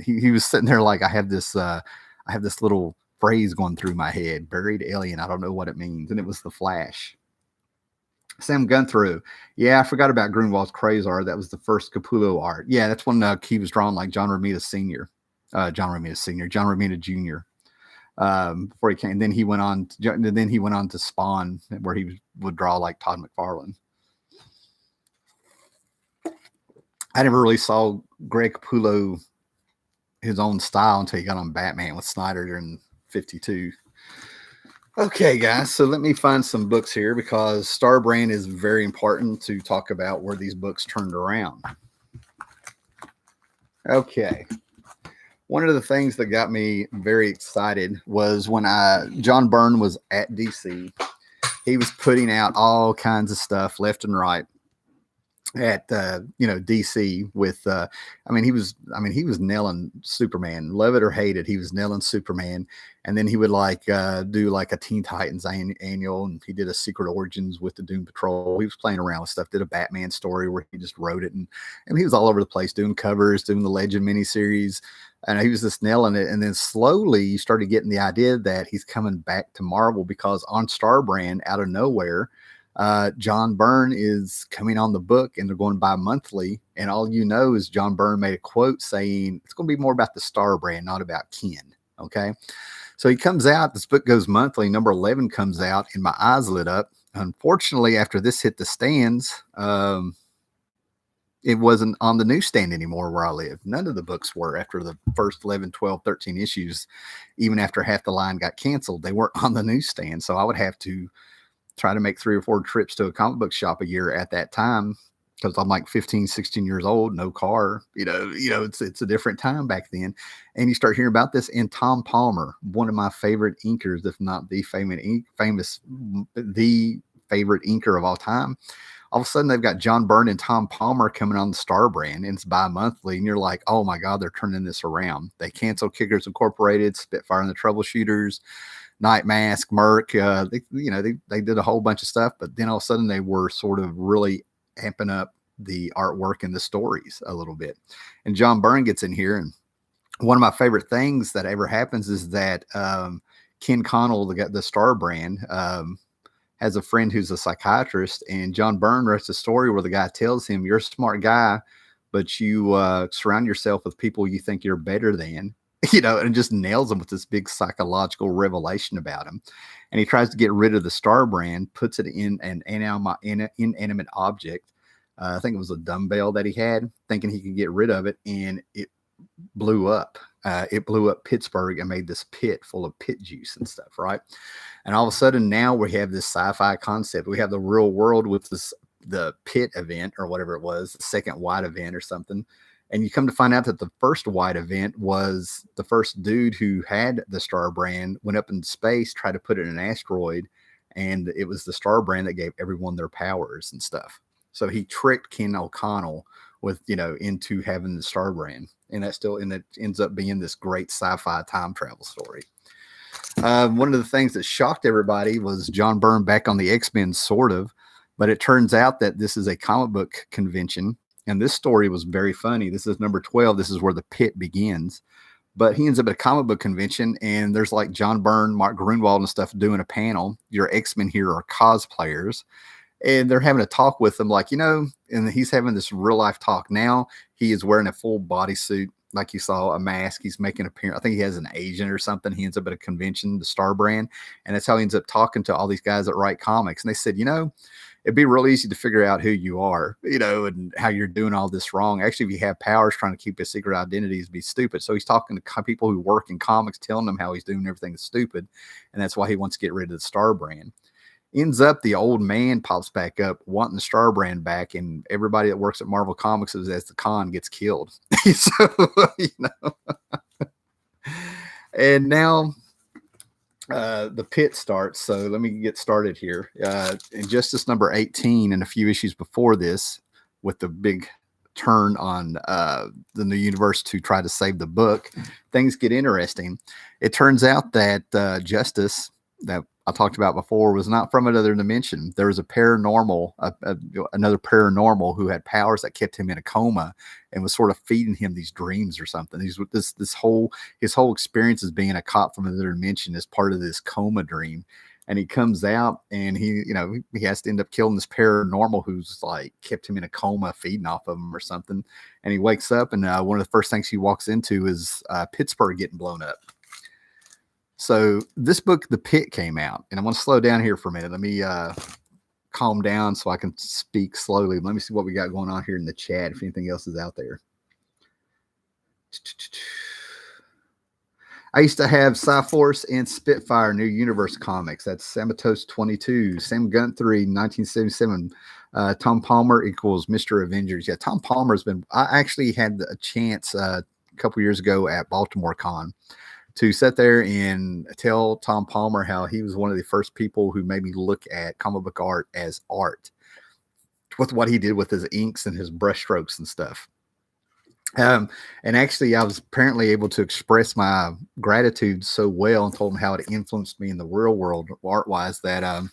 He was sitting there like, I have this little phrase going through my head, Buried Alien. I don't know what it means. And it was the Flash. Sam Gunthrough. Yeah, I forgot about Grunwald's Quasar. That was the first Capullo art. Yeah, that's when he was drawn like John Romita Sr. John Romita Jr. Before he came. Then he went on to Spawn, where he would draw like Todd McFarlane. I never really saw Greg Capullo his own style until he got on Batman with Snyder during 52. Okay, guys, so let me find some books here because Star brand is very important to talk about where these books turned around. Okay. One of the things that got me very excited was when John Byrne was at DC. He was putting out all kinds of stuff left and right at DC with he was nailing Superman. Love it or hate it, he was nailing Superman. And then he would do like a Teen Titans annual, and he did a Secret Origins with the Doom Patrol. He was playing around with stuff, did a Batman story where he just wrote it, and he was all over the place doing covers, doing the Legend miniseries, and he was just nailing it. And then slowly you started getting the idea that he's coming back to Marvel, because on Star brand, out of nowhere, John Byrne is coming on the book, and they're going bi-monthly. And all you know is John Byrne made a quote saying it's going to be more about the Star brand, not about Ken. Okay. So he comes out, this book goes monthly. Number 11 comes out, and my eyes lit up. Unfortunately, after this hit the stands, it wasn't on the newsstand anymore where I live. None of the books were after the first 11, 12, 13 issues. Even after half the line got canceled, they weren't on the newsstand. So I would have to try to make 3 or 4 trips to a comic book shop a year at that time, because I'm like 15, 16 years old, no car, it's a different time back then. And you start hearing about this, and Tom Palmer, one of my favorite inkers, if not the favorite inker of all time. All of a sudden they've got John Byrne and Tom Palmer coming on the Star brand, and it's bi-monthly, and you're like, oh my God, they're turning this around. They canceled Kickers Incorporated, Spitfire and the Troubleshooters, Night Mask, Merc. They did a whole bunch of stuff, but then all of a sudden they were sort of really amping up the artwork and the stories a little bit. And John Byrne gets in here, and one of my favorite things that ever happens is that Ken Connell, the Star brand, has a friend who's a psychiatrist, and John Byrne writes a story where the guy tells him, you're a smart guy, but you surround yourself with people you think you're better than. And just nails him with this big psychological revelation about him. And he tries to get rid of the Star brand, puts it in an inanimate object. I think it was a dumbbell that he had, thinking he could get rid of it, and it blew up. It blew up Pittsburgh and made this pit full of pit juice and stuff, right? And all of a sudden now we have this sci-fi concept. We have the real world with the pit event, or whatever it was, the second white event or something. And you come to find out that the first white event was the first dude who had the Star brand went up into space, tried to put it in an asteroid, and it was the Star brand that gave everyone their powers and stuff. So he tricked Ken O'Connell with, into having the Star brand. And that ends up being this great sci-fi time travel story. One of the things that shocked everybody was John Byrne back on the X-Men, sort of, but it turns out that this is a comic book convention, and this story was very funny. This is number 12. This is where the pit begins. But he ends up at a comic book convention, and there's like John Byrne, Mark Gruenwald, and stuff doing a panel. Your X-Men here are cosplayers, and they're having a talk with him, like, and he's having this real life talk. Now he is wearing a full bodysuit, like you saw, a mask. He's making a appearance. I think he has an agent or something. He ends up at a convention, the Star Brand, and that's how he ends up talking to all these guys that write comics. And they said, it'd be real easy to figure out who you are, and how you're doing all this wrong. Actually, if you have powers, trying to keep a secret identity is be stupid. So he's talking to people who work in comics, telling them how he's doing everything is stupid. And that's why he wants to get rid of the Star Brand. Ends up, the old man pops back up wanting the Star Brand back, and everybody that works at Marvel Comics as the con gets killed. So, and now the pit starts. So let me get started here. In Justice number 18 and a few issues before this, with the big turn on the new universe to try to save the book, things get interesting. It turns out that Justice, that I talked about before, was not from another dimension. There was a paranormal, another paranormal who had powers that kept him in a coma and was sort of feeding him these dreams or something. His whole experience as being a cop from another dimension is part of this coma dream. And he comes out, and he has to end up killing this paranormal who's like kept him in a coma, feeding off of him or something. And he wakes up, and one of the first things he walks into is Pittsburgh getting blown up. So this book, The Pit, came out, and I'm going to slow down here for a minute. Let me calm down so I can speak slowly. Let me see what we got going on here in the chat, if anything else is out there. I used to have Cyforce and Spitfire New Universe comics. That's Samatos 22, Sam Guthrie 1977, Tom Palmer equals Mr. Avengers. Yeah, Tom Palmer's been. I actually had a chance a couple years ago at Baltimore Con to sit there and tell Tom Palmer how he was one of the first people who made me look at comic book art as art, with what he did with his inks and his brush strokes and stuff. And actually, I was apparently able to express my gratitude so well and told him how it influenced me in the real world art-wise that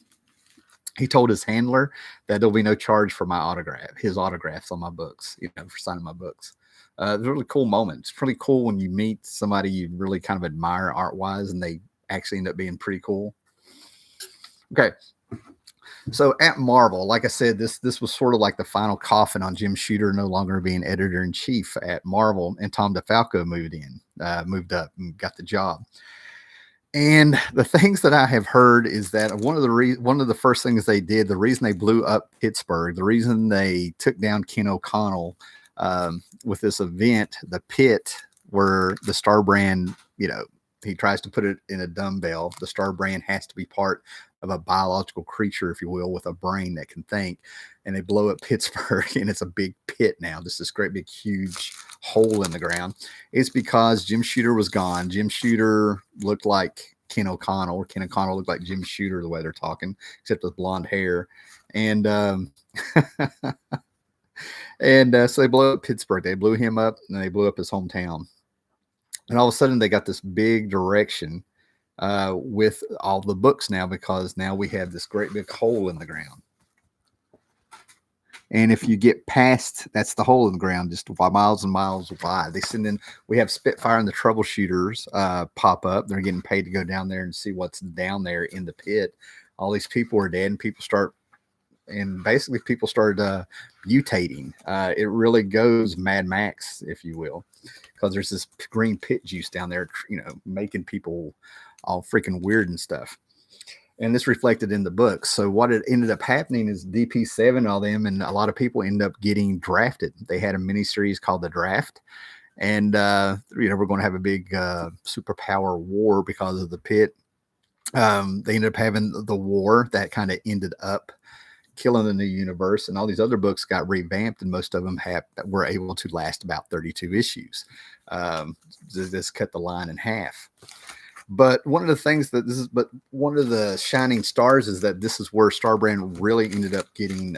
he told his handler that there'll be no charge for his autographs on my books, for signing my books. It's a really cool moment. It's pretty cool when you meet somebody you really kind of admire art-wise, and they actually end up being pretty cool. Okay. So at Marvel, like I said, this was sort of like the final coffin on Jim Shooter no longer being editor-in-chief at Marvel, and Tom DeFalco moved up and got the job. And the things that I have heard is that one of the first things they did, the reason they blew up Pittsburgh, the reason they took down Ken O'Connell with this event, the pit, where the Star Brand, he tries to put it in a dumbbell. The Star Brand has to be part of a biological creature, if you will, with a brain that can think. And they blow up Pittsburgh, and it's a big pit now. Just this great big huge hole in the ground. It's because Jim Shooter was gone. Jim Shooter looked like Ken O'Connell, or Ken O'Connell looked like Jim Shooter, the way they're talking, except with blonde hair. And so they blew up Pittsburgh. They blew him up, and they blew up his hometown. And all of a sudden, they got this big direction with all the books now, because now we have this great big hole in the ground. And if you get past, that's the hole in the ground, just miles and miles wide. We have Spitfire and the Troubleshooters pop up. They're getting paid to go down there and see what's down there in the pit. All these people are dead, and people started mutating. It really goes Mad Max, if you will, because there's this green pit juice down there, making people all freaking weird and stuff. And this reflected in the books. So what it ended up happening is DP7, all them, and a lot of people end up getting drafted. They had a miniseries called The Draft. And, we're going to have a big superpower war because of the pit. They ended up having the war that kind of ended up killing the new universe, and all these other books got revamped, and most of them were able to last about 32 issues. This cut the line in half. But one of the shining stars is that this is where Star Brand really ended up getting.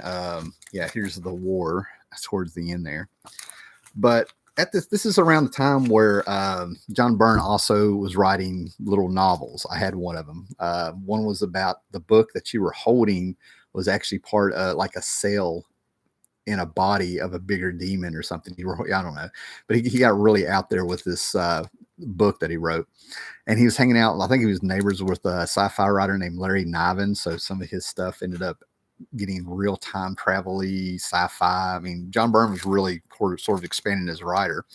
Here's the war towards the end there. But at this is around the time where John Byrne also was writing little novels. I had one of them. One was about the book that you were holding was actually part of like a cell in a body of a bigger demon or something. I don't know, but he got really out there with this book that he wrote, and he was hanging out. I think he was neighbors with a sci-fi writer named Larry Niven. So some of his stuff ended up getting real time travel-y sci-fi. I mean, John Byrne was really sort of expanding as a writer,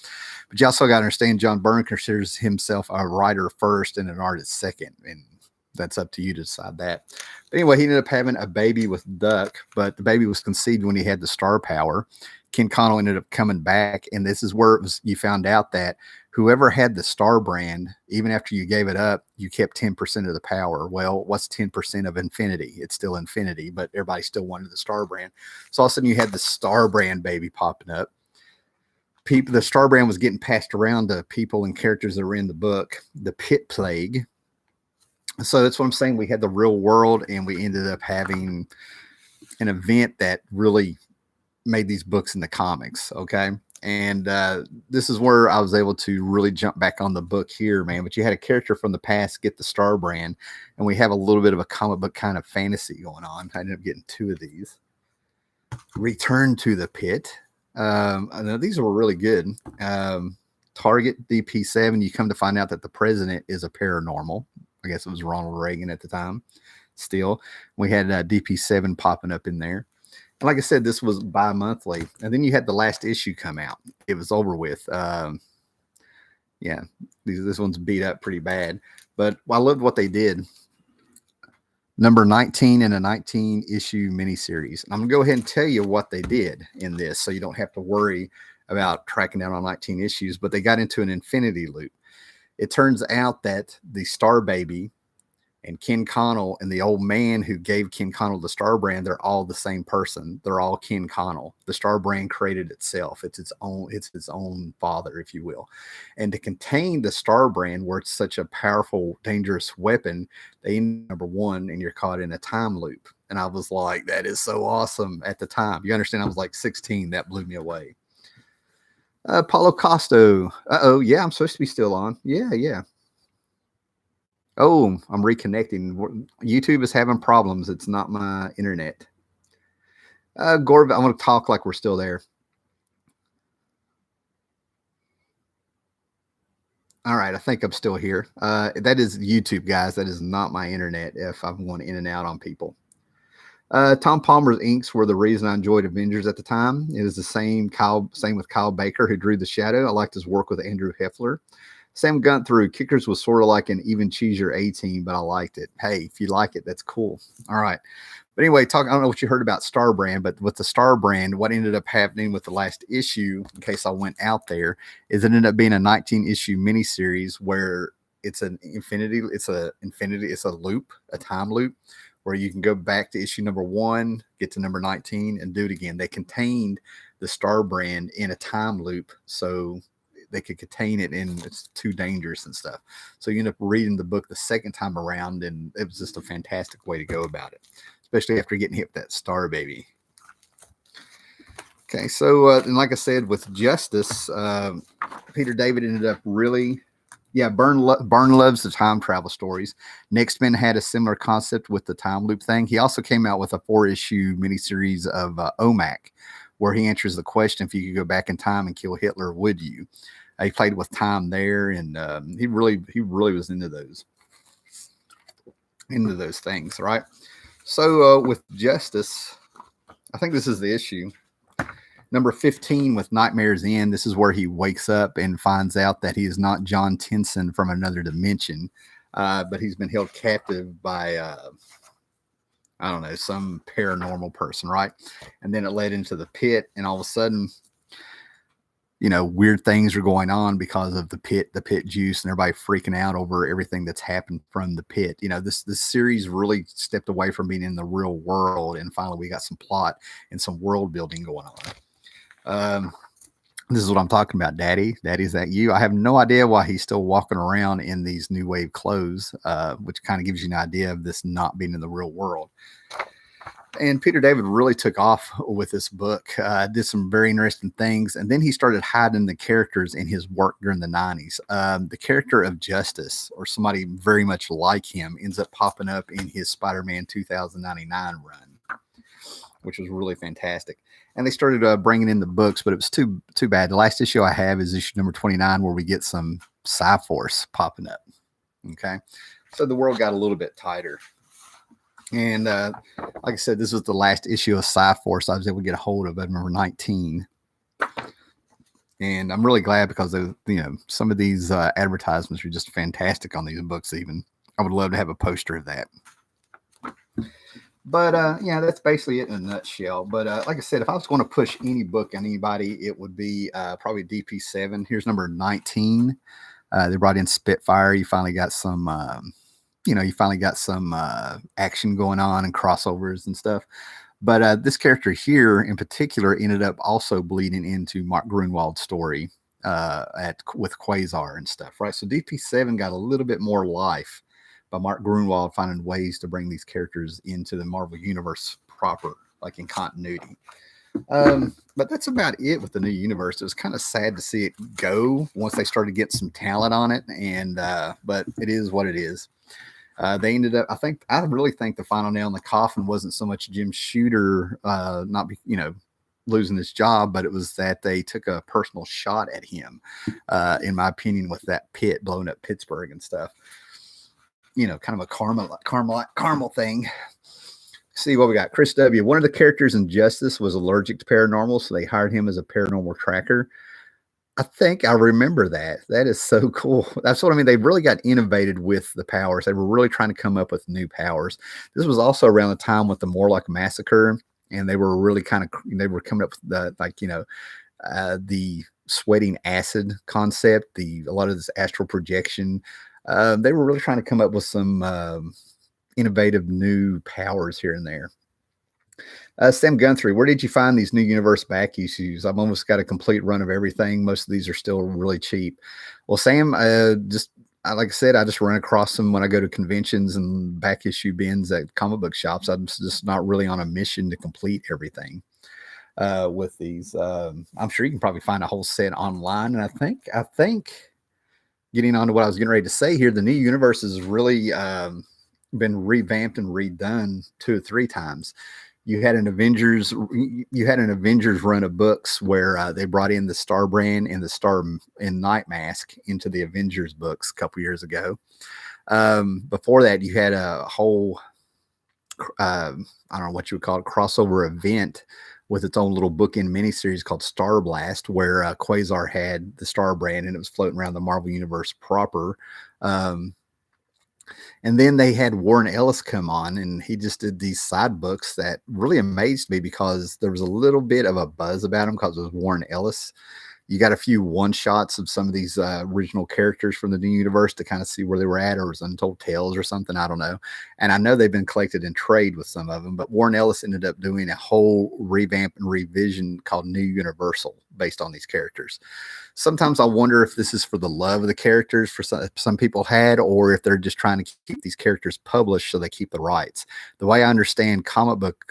but you also got to understand John Byrne considers himself a writer first and an artist second, and that's up to you to decide that. But anyway, he ended up having a baby with Duck, but the baby was conceived when he had the star power. Ken Connell ended up coming back, and this is where you found out that whoever had the star brand, even after you gave it up, you kept 10% of the power. Well, what's 10% of infinity? It's still infinity, but everybody still wanted the star brand. So all of a sudden you had the star brand baby popping up. The star brand was getting passed around to people and characters that were in the book. The pit plague. So that's what I'm saying. We had the real world, and we ended up having an event that really made these books in the comics. Okay. And this is where I was able to really jump back on the book here, man. But you had a character from the past get the star brand, and we have a little bit of a comic book kind of fantasy going on. I ended up getting 2 of these. Return to the Pit. I know these were really good. Target DP7. You come to find out that the president is a paranormal. I guess it was Ronald Reagan at the time. Still, we had DP7 popping up in there. And like I said, this was bi-monthly. And then you had the last issue come out. It was over with. Yeah, this one's beat up pretty bad. But I loved what they did. Number 19 in a 19-issue miniseries. And I'm going to go ahead and tell you what they did in this, so you don't have to worry about tracking down on 19 issues. But they got into an infinity loop. It turns out that the Star Baby and Ken Connell and the old man who gave Ken Connell the star brand, they're all the same person. They're all Ken Connell. The star brand created itself. It's its own father, if you will. And to contain the star brand, where it's such a powerful, dangerous weapon, they number 1, and you're caught in a time loop. And I was like, that is so awesome at the time. You understand? I was like 16. That blew me away. Paulo Costo. Yeah, I'm supposed to be still on. Yeah. Oh, I'm reconnecting. YouTube is having problems. It's not my internet. Gorv, I want to talk like we're still there. All right, I think I'm still here. That is YouTube, guys. That is not my internet if I'm going in and out on people. Tom Palmer's inks were the reason I enjoyed Avengers at the time. It is the same with Kyle Baker, who drew The Shadow. I liked his work with Andrew Heffler. Sam Gunther, Kickers was sort of like an even cheeser A-team, but I liked it. Hey, if you like it, that's cool. All right. But anyway, I don't know what you heard about Star Brand, but with the Star Brand, what ended up happening with the last issue, in case I went out there, is it ended up being a 19-issue miniseries where it's a loop, a time loop, where you can go back to issue number 1, get to number 19, and do it again. They contained the Star Brand in a time loop, so they could contain it, and it's too dangerous and stuff. So you end up reading the book the second time around, and it was just a fantastic way to go about it, especially after getting hit with that Star Baby. Okay, so and like I said, with Justice, Peter David ended up really, Byrne loves the time travel stories. Next Men had a similar concept with the time loop thing. He also came out with a 4-issue miniseries of OMAC, where he answers the question, if you could go back in time and kill Hitler, would you? He played with time there, and he really was into those things, right? So with Justice, I think this is the issue. Number 15 with Nightmare's End. This is where he wakes up and finds out that he is not John Tenson from another dimension, but he's been held captive by, I don't know, some paranormal person, right? And then it led into the pit, and all of a sudden, weird things are going on because of the pit juice, and everybody freaking out over everything that's happened from the pit. This series really stepped away from being in the real world, and finally we got some plot and some world building going on. This is what I'm talking about, Daddy. Daddy's that you? I have no idea why he's still walking around in these new wave clothes, which kind of gives you an idea of this not being in the real world. And Peter David really took off with this book, did some very interesting things. And then he started hiding the characters in his work during the 90s. The character of Justice, or somebody very much like him, ends up popping up in his Spider-Man 2099 run, which was really fantastic. And they started bringing in the books, but it was too bad. The last issue I have is issue number 29, where we get some Cyforce popping up. Okay. So the world got a little bit tighter. And like I said, this was the last issue of Cyforce I was able to get a hold of. I remember 19. And I'm really glad because some of these advertisements are just fantastic on these books. Even I would love to have a poster of that. But yeah, that's basically it in a nutshell. But like I said, if I was going to push any book on anybody, it would be probably DP7. Here's number 19. They brought in Spitfire. You finally got some action going on and crossovers and stuff. But this character here in particular ended up also bleeding into Mark Gruenwald's story with Quasar and stuff, right? So DP7 got a little bit more life by Mark Gruenwald finding ways to bring these characters into the Marvel Universe proper, like in continuity. But that's about it with the new universe. It was kind of sad to see it go once they started getting some talent on it, but it is what it is. They ended up, I really think the final nail in the coffin wasn't so much Jim Shooter losing his job, but it was that they took a personal shot at him, in my opinion, with that pit blowing up Pittsburgh and stuff. Kind of a caramel thing. See what we got. Chris W. One of the characters in Justice was allergic to paranormal, so they hired him as a paranormal tracker. I think I remember that. That is so cool. That's what I mean. They really got innovated with the powers. They were really trying to come up with new powers. This was also around the time with the Morlock Massacre, and they were really they were coming up with the sweating acid concept, a lot of this astral projection. They were really trying to come up with some innovative new powers here and there. Sam Guthrie, where did you find these new universe back issues? I've almost got a complete run of everything. Most of these are still really cheap. Well, Sam, like I said, I just run across them when I go to conventions and back issue bins at comic book shops. I'm just not really on a mission to complete everything with these. I'm sure you can probably find a whole set online. And I think getting on to what I was getting ready to say here, the new universe has really been revamped and redone 2 or 3 times. You had an Avengers run of books where they brought in the Star Brand and the Star and Night Mask into the Avengers books a couple years ago. Before that, you had a whole I don't know what you would call it, crossover event with its own little bookend miniseries called Star Blast, where Quasar had the Star Brand and it was floating around the Marvel Universe proper. And then they had Warren Ellis come on, and he just did these side books that really amazed me because there was a little bit of a buzz about him because it was Warren Ellis. You got a few one-shots of some of these original characters from the new universe to kind of see where they were at, or it was Untold Tales or something. I don't know. And I know they've been collected in trade with some of them, but Warren Ellis ended up doing a whole revamp and revision called New Universal based on these characters. Sometimes I wonder if this is for the love of the characters for some people had, or if they're just trying to keep these characters published so they keep the rights. The way I understand comic book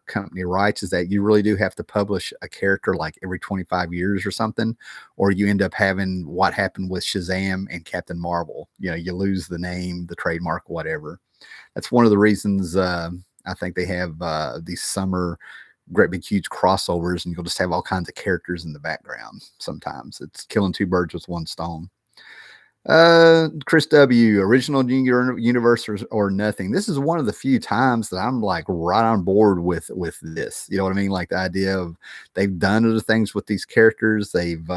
company rights is that you really do have to publish a character like every 25 years or something, or you end up having what happened with Shazam and Captain Marvel. You lose the name, the trademark, whatever. That's one of the reasons I think they have these summer great big huge crossovers, and you'll just have all kinds of characters in the background. Sometimes it's killing 2 birds with 1 stone. Chris W, original universe or nothing. This is one of the few times that I'm like right on board with this. You know what I mean? Like the idea of they've done other things with these characters. They've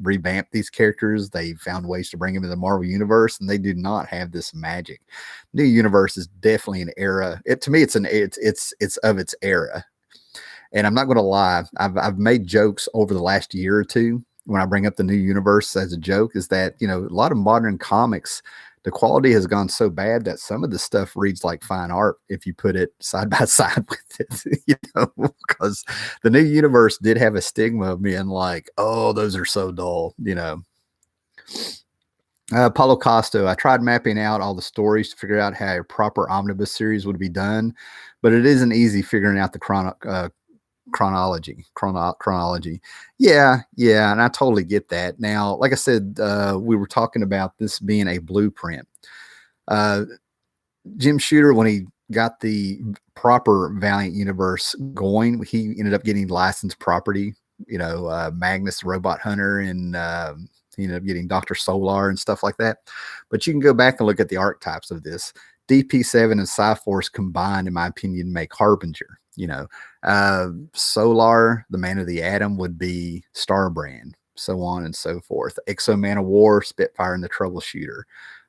revamped these characters. They found ways to bring them into the Marvel Universe, and they do not have this magic. New Universe is definitely an era. To me, it's of its era. And I'm not going to lie, I've made jokes over the last year or two when I bring up the new universe as a joke, is that, a lot of modern comics, the quality has gone so bad that some of the stuff reads like fine art if you put it side by side with it, because the new universe did have a stigma of being like, oh, those are so dull, Paulo Costo, I tried mapping out all the stories to figure out how a proper omnibus series would be done, but it isn't easy figuring out the chronology. Yeah, and I totally get that. Now, like I said, we were talking about this being a blueprint. Jim Shooter, when he got the proper Valiant universe going, he ended up getting licensed property, Magnus the Robot Hunter, and he ended up getting Dr. Solar and stuff like that. But you can go back and look at the archetypes of this. DP7 and Cyforce combined, in my opinion, make Harbinger. Solar, the Man of the Atom, would be Starbrand, so on and so forth. Exo Man of War, Spitfire, and the Troubleshooter.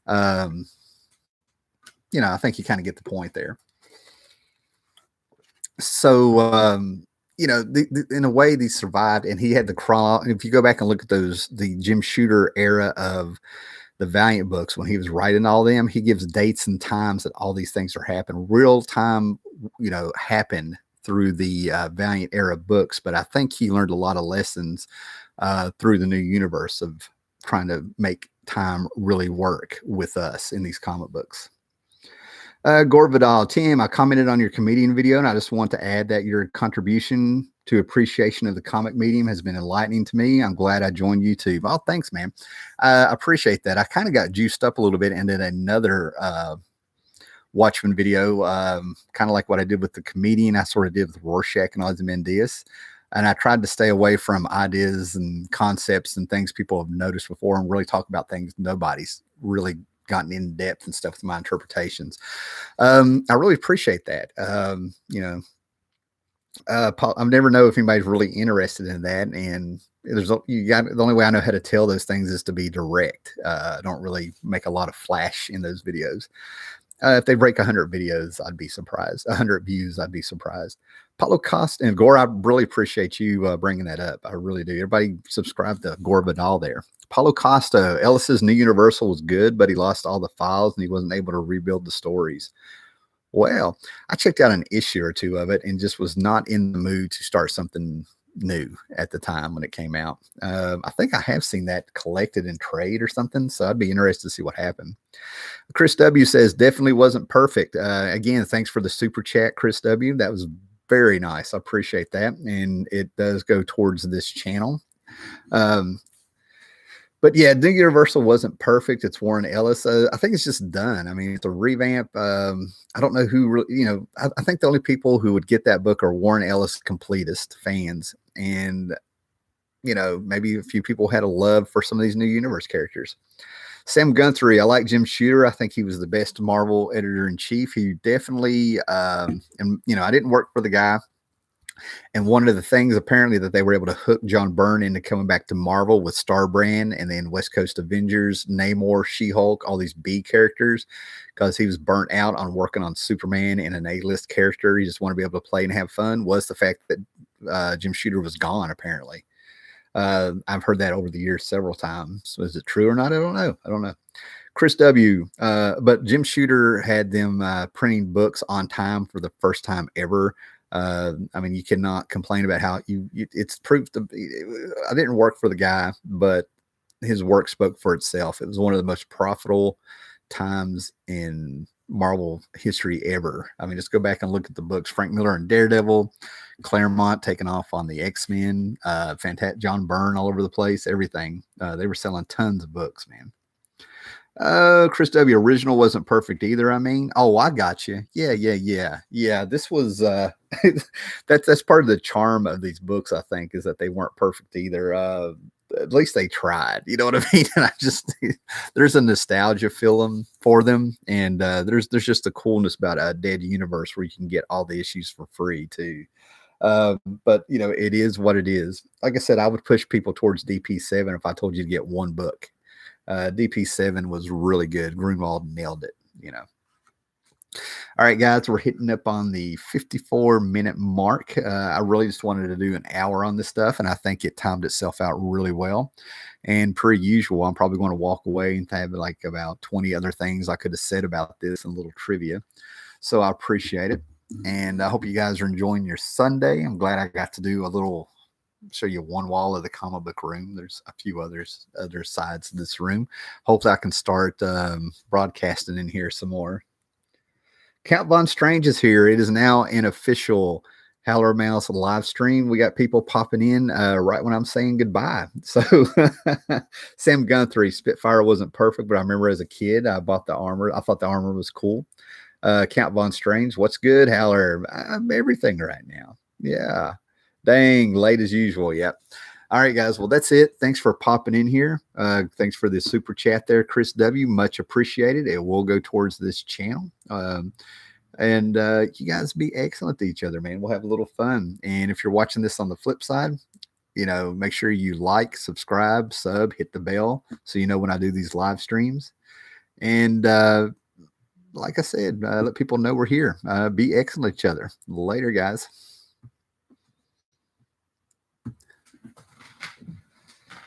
I think you kind of get the point there. So, in a way, these survived, and he had the if you go back and look at the Jim Shooter era of the Valiant books, when he was writing all them, he gives dates and times that all these things are happening. Real time, happened through the Valiant era books, but I think he learned a lot of lessons through the new universe of trying to make time really work with us in these comic books. Gore Vidal, Tim, I commented on your comedian video, and I just want to add that your contribution to appreciation of the comic medium has been enlightening to me. I'm glad I joined YouTube. Oh, thanks, man. I appreciate that. I kind of got juiced up a little bit and did another Watchmen video, kind of like what I did with the comedian. I sort of did with Rorschach and Ozymandias. And I tried to stay away from ideas and concepts and things people have noticed before and really talk about things nobody's really gotten in depth and stuff with my interpretations. I really appreciate that. I never know if anybody's really interested in that. And the only way I know how to tell those things is to be direct. I don't really make a lot of flash in those videos. If they break 100 videos, I'd be surprised. 100 views, I'd be surprised. Paulo Costa and Gore, I really appreciate you bringing that up. I really do. Everybody subscribe to Gore Vidal there. Paulo Costa, Ellis's New Universal was good, but he lost all the files and he wasn't able to rebuild the stories. Well, I checked out an issue or two of it and just was not in the mood to start something new at the time when it came out. I think I have seen that collected in trade or something, so I'd be interested to see what happened. Chris W says definitely wasn't perfect. Again, thanks for the super chat, Chris W. That was very nice. I appreciate that, and it does go towards this channel. But yeah, New Universal wasn't perfect. It's Warren Ellis. I think it's just done. I mean, it's a revamp. I don't know who really, I think the only people who would get that book are Warren Ellis completist fans. And, maybe a few people had a love for some of these New Universe characters. Sam Guthrie, I like Jim Shooter. I think he was the best Marvel editor-in-chief. He definitely, I didn't work for the guy. And one of the things apparently that they were able to hook John Byrne into coming back to Marvel with Starbrand and then West Coast Avengers, Namor, She-Hulk, all these B characters, because he was burnt out on working on Superman and an A-list character. He just wanted to be able to play and have fun, was the fact that Jim Shooter was gone, apparently. I've heard that over the years several times. Was it true or not? I don't know. Chris W. But Jim Shooter had them printing books on time for the first time ever. I mean, you cannot complain about how it's proof to be. I didn't work for the guy, but his work spoke for itself. It was one of the most profitable times in Marvel history ever. I mean, just go back and look at the books. Frank Miller and Daredevil, Claremont taking off on the X-Men, John Byrne all over the place, everything. They were selling tons of books, man. Chris W. Original wasn't perfect either. I mean, oh, I got you. Yeah. This was that's part of the charm of these books, I think, is that they weren't perfect either. At least they tried. You know what I mean? And I just there's a nostalgia film for them, and there's just a coolness about a Dead Universe where you can get all the issues for free too. But it is what it is. Like I said, I would push people towards DP7 if I told you to get one book. DP7 was really good. Grunwald nailed it, All right, guys, we're hitting up on the 54-minute mark. I really just wanted to do an hour on this stuff, and I think it timed itself out really well. And per usual, I'm probably going to walk away and have like about 20 other things I could have said about this and a little trivia. So I appreciate it. And I hope you guys are enjoying your Sunday. I'm glad I got to do a little show you one wall of the comic book room. There's a few other sides of this room. Hopefully I can start broadcasting in here some more. Count Von Strange is here. It is now an official Howler Mouse live stream. We got people popping in right when I'm saying goodbye. So Sam Guthrie, Spitfire wasn't perfect, but I remember as a kid, I bought the armor. I thought the armor was cool. Count Von Strange, what's good, Howler? Everything right now. Yeah. Dang, late as usual. Yep. All right, guys. Well, that's it. Thanks for popping in here. Thanks for the super chat there, Chris W. Much appreciated. It will go towards this channel. And you guys be excellent to each other, man. We'll have a little fun. And if you're watching this on the flip side, you know, make sure you like, subscribe, sub, hit the bell so you know when I do these live streams. And like I said, let people know we're here. Be excellent to each other. Later, guys.